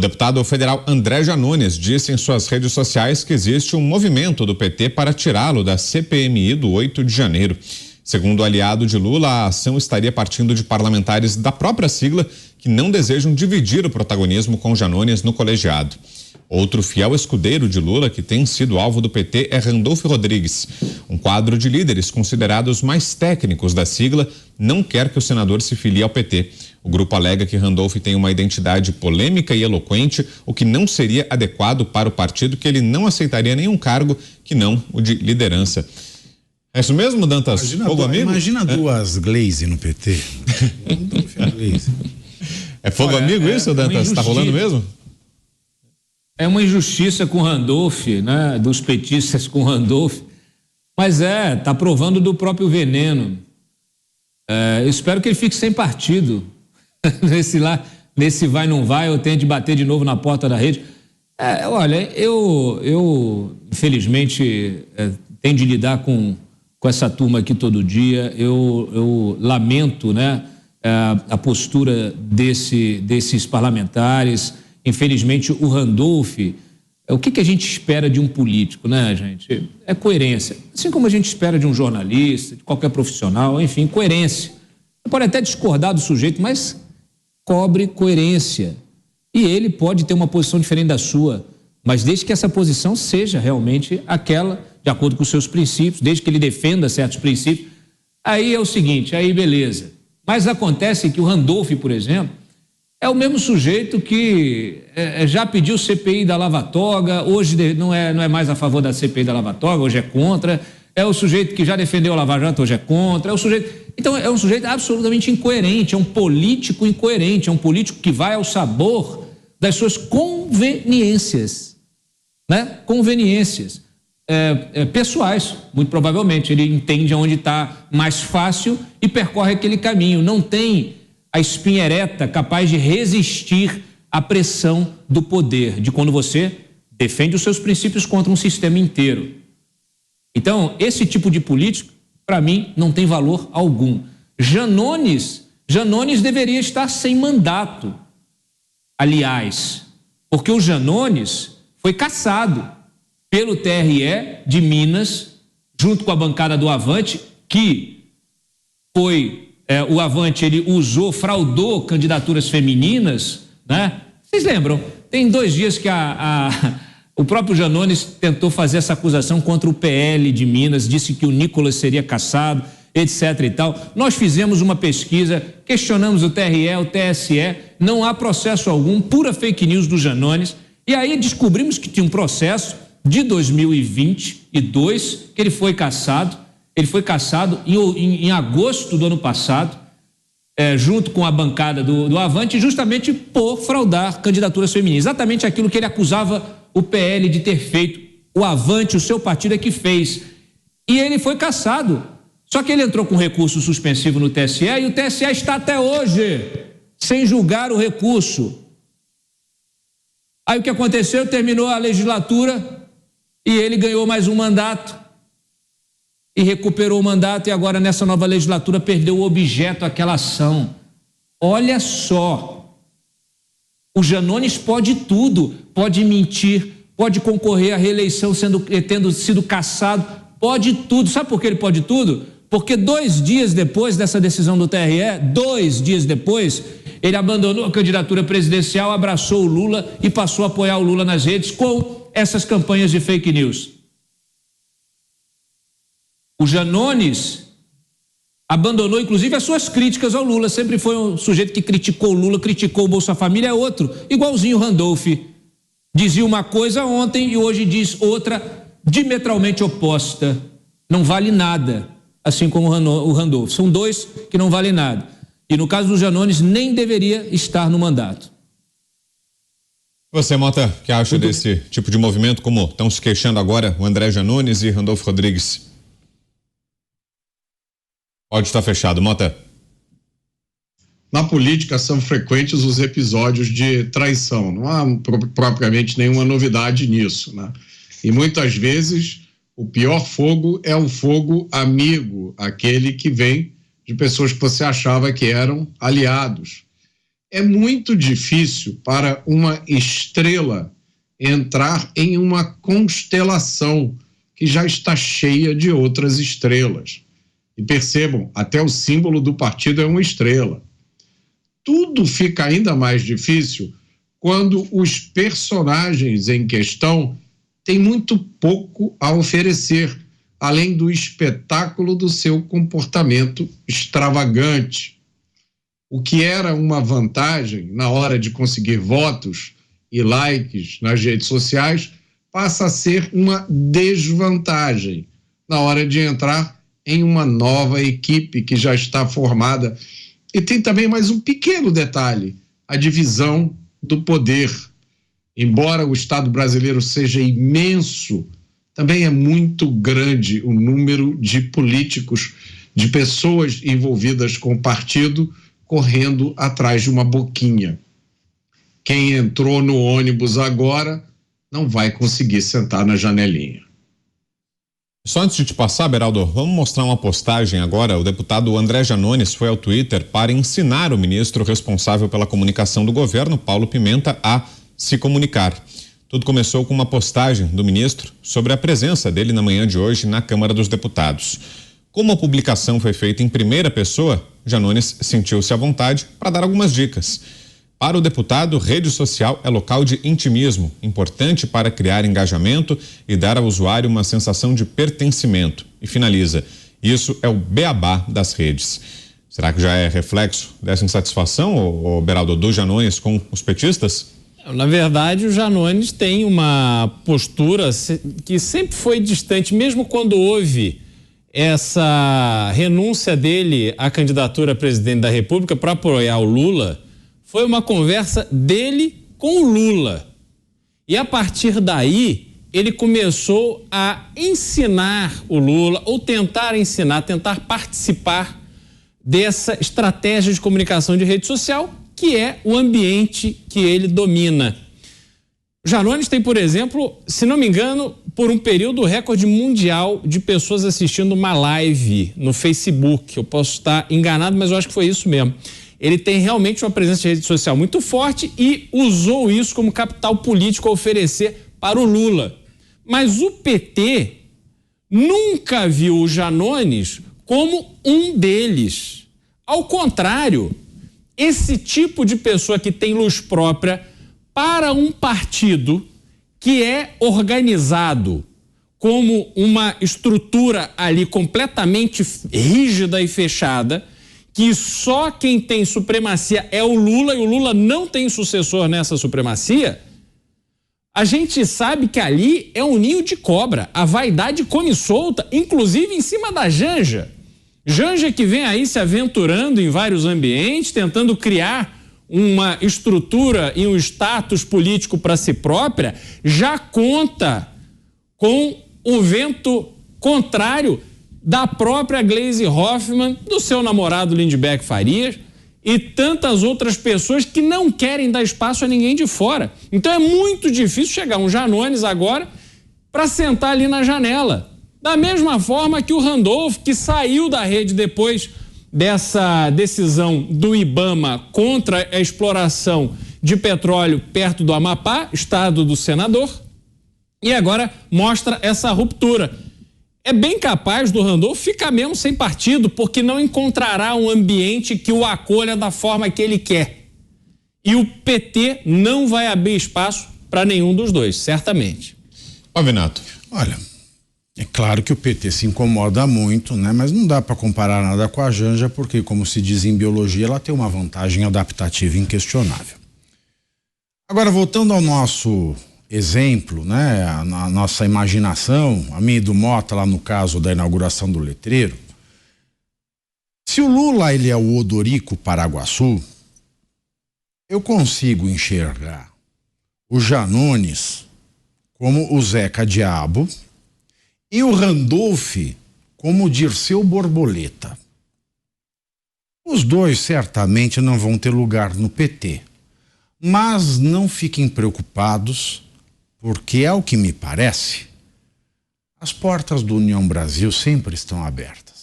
deputado federal André Janones disse em suas redes sociais que existe um movimento do PT para tirá-lo da CPMI do 8 de janeiro. Segundo o aliado de Lula, a ação estaria partindo de parlamentares da própria sigla que não desejam dividir o protagonismo com Janones no colegiado. Outro fiel escudeiro de Lula que tem sido alvo do PT é Randolfo Rodrigues. Um quadro de líderes considerados mais técnicos da sigla não quer que o senador se filie ao PT. O grupo alega que Randolph tem uma identidade polêmica e eloquente, o que não seria adequado para o partido, que ele não aceitaria nenhum cargo que não o de liderança. É isso mesmo, Dantas? Fogo amigo? Imagina duas Glaze no PT. É fogo amigo isso, Dantas? Está rolando mesmo? É uma injustiça com Randolph, né? Dos petistas com Randolph. Mas tá provando do próprio veneno. Eu espero que ele fique sem partido. Nesse vai não vai, eu tenho de bater de novo na porta da rede. Olha, eu infelizmente tenho de lidar com essa turma aqui todo dia. Eu lamento, né, a postura desses parlamentares. Infelizmente, o Randolph, o que a gente espera de um político, né, gente? É coerência. Assim como a gente espera de um jornalista, de qualquer profissional, enfim, coerência. Você pode até discordar do sujeito, mas cobre coerência. E ele pode ter uma posição diferente da sua, mas desde que essa posição seja realmente aquela, de acordo com os seus princípios, desde que ele defenda certos princípios. Aí é o seguinte, aí beleza. Mas acontece que o Randolph, por exemplo, é o mesmo sujeito que já pediu CPI da Lava Toga, hoje não é mais a favor da CPI da Lava Toga, hoje é contra. É o sujeito que já defendeu a Lava Jato, hoje é contra. Então é um sujeito absolutamente incoerente, é um político incoerente, é um político que vai ao sabor das suas conveniências, né? Conveniências pessoais, muito provavelmente. Ele entende onde está mais fácil e percorre aquele caminho. Não tem a espinha ereta capaz de resistir à pressão do poder, de quando você defende os seus princípios contra um sistema inteiro. Então, esse tipo de político, para mim, não tem valor algum. Janones deveria estar sem mandato, aliás, porque o Janones foi cassado pelo TRE de Minas, junto com a bancada do Avante, que foi... o Avante, ele fraudou candidaturas femininas, né? Vocês lembram? Tem 2 dias que o próprio Janones tentou fazer essa acusação contra o PL de Minas, disse que o Nicolas seria cassado, etc e tal. Nós fizemos uma pesquisa, questionamos o TRE, o TSE, não há processo algum, pura fake news do Janones, e aí descobrimos que tinha um processo de 2022, que ele foi cassado. Ele foi cassado em agosto do ano passado, junto com a bancada do Avante, justamente por fraudar candidaturas femininas. Exatamente aquilo que ele acusava o PL de ter feito. O Avante, o seu partido, é que fez. E ele foi cassado. Só que ele entrou com recurso suspensivo no TSE e o TSE está até hoje sem julgar o recurso. Aí o que aconteceu? Terminou a legislatura e ele ganhou mais um mandato. E recuperou o mandato e agora nessa nova legislatura perdeu o objeto daquela ação. Olha só, o Janones pode tudo, pode mentir, pode concorrer à reeleição tendo sido cassado, pode tudo. Sabe por que ele pode tudo? Porque 2 dias depois dessa decisão do TRE, 2 dias depois, ele abandonou a candidatura presidencial, abraçou o Lula e passou a apoiar o Lula nas redes com essas campanhas de fake news. O Janones abandonou, inclusive, as suas críticas ao Lula. Sempre foi um sujeito que criticou o Lula, criticou o Bolsa Família, é outro. Igualzinho o Randolph. Dizia uma coisa ontem e hoje diz outra diametralmente oposta. Não vale nada, assim como o Randolph. São 2 que não valem nada. E no caso do Janones, nem deveria estar no mandato. Você, Mota, o que acha desse tipo de movimento, como estão se queixando agora o André Janones e Randolfo Rodrigues? Pode estar fechado, Mota. Na política são frequentes os episódios de traição, não há propriamente nenhuma novidade nisso, né? E muitas vezes o pior fogo é um fogo amigo, aquele que vem de pessoas que você achava que eram aliados. É muito difícil para uma estrela entrar em uma constelação que já está cheia de outras estrelas. E percebam, até o símbolo do partido é uma estrela. Tudo fica ainda mais difícil quando os personagens em questão têm muito pouco a oferecer, além do espetáculo do seu comportamento extravagante. O que era uma vantagem na hora de conseguir votos e likes nas redes sociais passa a ser uma desvantagem na hora de entrar em uma nova equipe que já está formada. E tem também mais um pequeno detalhe: a divisão do poder. Embora o Estado brasileiro seja imenso, também é muito grande o número de políticos, de pessoas envolvidas com o partido, correndo atrás de uma boquinha. Quem entrou no ônibus agora não vai conseguir sentar na janelinha. Só antes de te passar, Beraldo, vamos mostrar uma postagem agora. O deputado André Janones foi ao Twitter para ensinar o ministro responsável pela comunicação do governo, Paulo Pimenta, a se comunicar. Tudo começou com uma postagem do ministro sobre a presença dele na manhã de hoje na Câmara dos Deputados. Como a publicação foi feita em primeira pessoa, Janones sentiu-se à vontade para dar algumas dicas. Para o deputado, rede social é local de intimismo, importante para criar engajamento e dar ao usuário uma sensação de pertencimento. E finaliza: isso é o beabá das redes. Será que já é reflexo dessa insatisfação, o Beraldo, do Janones com os petistas? Na verdade, o Janones tem uma postura que sempre foi distante, mesmo quando houve essa renúncia dele à candidatura a presidente da República para apoiar o Lula. Foi uma conversa dele com o Lula. E a partir daí, ele começou a ensinar o Lula, ou tentar ensinar, tentar participar dessa estratégia de comunicação de rede social, que é o ambiente que ele domina. O Janones tem, por exemplo, se não me engano, por um período recorde mundial de pessoas assistindo uma live no Facebook. Eu posso estar enganado, mas eu acho que foi isso mesmo. Ele tem realmente uma presença de rede social muito forte e usou isso como capital político a oferecer para o Lula. Mas o PT nunca viu o Janones como um deles. Ao contrário, esse tipo de pessoa que tem luz própria para um partido que é organizado como uma estrutura ali completamente rígida e fechada, que só quem tem supremacia é o Lula e o Lula não tem sucessor nessa supremacia, a gente sabe que ali é um ninho de cobra. A vaidade come solta, inclusive em cima da Janja. Janja que vem aí se aventurando em vários ambientes, tentando criar uma estrutura e um status político para si própria, já conta com o vento contrário da própria Gleisi Hoffmann, do seu namorado Lindbergh Farias e tantas outras pessoas que não querem dar espaço a ninguém de fora. Então é muito difícil chegar um Janones agora para sentar ali na janela. Da mesma forma que o Randolph, que saiu da rede depois dessa decisão do IBAMA contra a exploração de petróleo perto do Amapá, estado do senador, e agora mostra essa ruptura. É bem capaz do Randolph ficar mesmo sem partido, porque não encontrará um ambiente que o acolha da forma que ele quer. E o PT não vai abrir espaço para nenhum dos dois, certamente. Pavinato. Olha, é claro que o PT se incomoda muito, né? Mas não dá para comparar nada com a Janja, porque, como se diz em biologia, ela tem uma vantagem adaptativa inquestionável. Agora, voltando ao nosso exemplo, né? A nossa imaginação, a minha e do Mota lá no caso da inauguração do letreiro. Se o Lula ele é o Odorico Paraguaçu, eu consigo enxergar o Janones como o Zeca Diabo e o Randolph como o Dirceu Borboleta. Os dois certamente não vão ter lugar no PT, mas não fiquem preocupados, porque, ao que me parece, as portas do União Brasil sempre estão abertas.